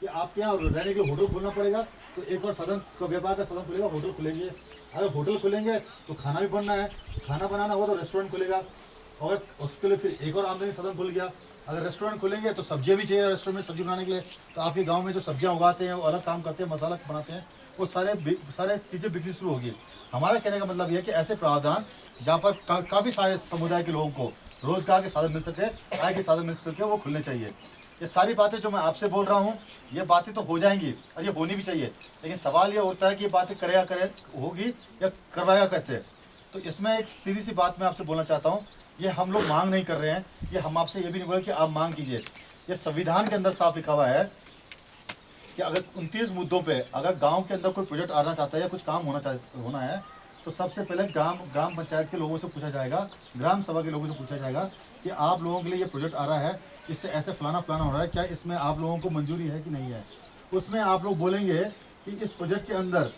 कि आपके यहाँ रहने के लिए होटल खोलना पड़ेगा, तो एक और साधन का व्यापार का साधन खुलेगा, होटल खुलेंगे। अगर होटल खुलेंगे तो खाना भी बनना है, खाना बनाना होगा तो रेस्टोरेंट खुलेगा, और उसके लिए फिर एक और आमदनी साधन खुल गया। अगर रेस्टोरेंट खुलेंगे तो सब्जियां भी चाहिए रेस्टोरेंट में सब्जी बनाने के लिए, तो आपके गांव में जो सब्जियां उगाते हैं वो अलग काम करते हैं, मसाला बनाते हैं, वो सारे चीज़ें बिकनी शुरू होगी। हमारा कहने का मतलब ये है कि ऐसे प्रावधान जहाँ पर काफ़ी सारे समुदाय के लोगों को रोजगार के साधन मिल सके, आय के साधन मिल सके, वो खुलने चाहिए। ये सारी बातें जो मैं आपसे बोल रहा हूँ, ये बातें तो हो जाएंगी और ये होनी भी चाहिए, लेकिन सवाल ये होता है कि ये बातें करे होगी या करवाएगा कैसे। तो इसमें एक सीधी सी बात मैं आपसे बोलना चाहता हूँ, ये हम लोग मांग नहीं कर रहे हैं, ये हम आपसे ये भी नहीं बोल रहे कि आप मांग कीजिए। ये संविधान के अंदर साफ लिखा हुआ है कि अगर 29 मुद्दों पे अगर गांव के अंदर कोई प्रोजेक्ट आना चाहता है या कुछ काम होना है, तो सबसे पहले ग्राम पंचायत के लोगों से पूछा जाएगा, ग्राम सभा के लोगों से पूछा जाएगा कि आप लोगों के लिए ये प्रोजेक्ट आ रहा है, इससे ऐसे फलाना फलाना हो रहा है, क्या इसमें आप लोगों को मंजूरी है कि नहीं है। उसमें आप लोग बोलेंगे कि इस प्रोजेक्ट के अंदर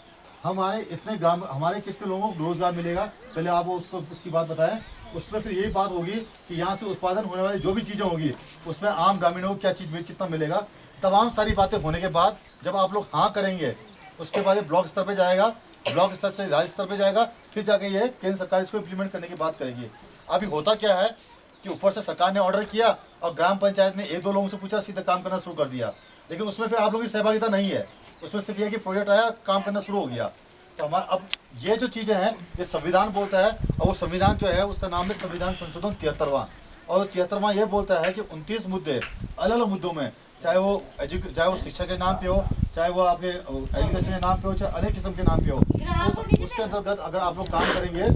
हमारे इतने ग्राम, हमारे कितने लोगों को रोजगार मिलेगा, पहले आप वो उसकी बात बताएं। उसमें फिर यही बात होगी कि यहाँ से उत्पादन होने वाली जो भी चीज़ें होगी उसमें आम ग्रामीणों को क्या चीज़ कितना मिलेगा। तमाम सारी बातें होने के बाद जब आप लोग हाँ करेंगे, उसके बाद ये ब्लॉक स्तर पे जाएगा, ब्लॉक स्तर से राज्य स्तर पे जाएगा, फिर जाके ये केंद्र सरकार इसको इम्प्लीमेंट करने की बात करेगी। अभी होता क्या है कि ऊपर से सरकार ने ऑर्डर किया और ग्राम पंचायत में एक दो लोगों से पूछा, सीधा काम करना शुरू कर दिया, लेकिन उसमें फिर आप लोगों की सहभागिता नहीं है। उसमें सिर्फ ये कि प्रोजेक्ट आया, काम करना शुरू हो गया। तो हमारा अब ये जो चीज़ें हैं ये संविधान बोलता है, और वो संविधान जो है उसका नाम है संविधान संशोधन 73वां, और 73वां ये बोलता है कि 29 मुद्दे अलग अलग मुद्दों में, चाहे वो शिक्षा के नाम पे हो, चाहे वो आपके एग्रीकल्चर के नाम पे हो, चाहे अनेक किस्म के नाम पे हो, तो उसके अंतर्गत अगर आप लोग काम करेंगे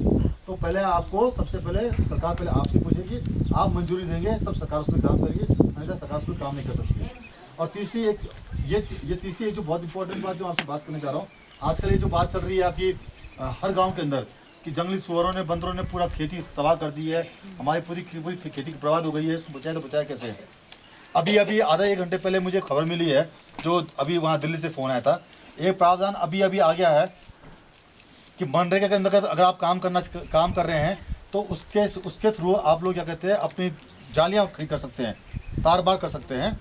तो पहले आपको सबसे पहले सरकार पहले आपसे पूछेगी, आप मंजूरी देंगे तब सरकार उसमें काम करेगी, नहीं तो सरकार उसमें काम नहीं कर सकती। और तीसरी एक जो बहुत इंपॉर्टेंट बात जो आपसे बात करना चाह रहा हूँ, आजकल ये जो बात चल रही है आपकी हर गांव के अंदर कि जंगली सुअरों ने, बंदरों ने पूरा खेती तबाह कर दी है, हमारी पूरी खेती बर्बाद हो गई है, इसको बचाए तो बचाए कैसे। अभी आधा एक घंटे पहले मुझे खबर मिली है, जो अभी वहाँ दिल्ली से फ़ोन आया था, एक प्रावधान अभी आ गया है कि मनरेगा के अंदर अगर आप काम कर रहे हैं तो उसके थ्रू आप लोग क्या कहते हैं अपनी जालियाँ खरीद कर सकते हैं, तार बार कर सकते हैं।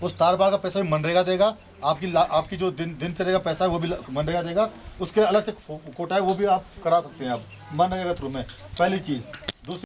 उस तार बार का पैसा भी मनरेगा देगा, आपकी जो दिनचर्या का पैसा है वो भी मनरेगा देगा, उसके अलग से कोटा है वो भी आप करा सकते हैं आप मनरेगा के थ्रू में, पहली चीज़। दूसरी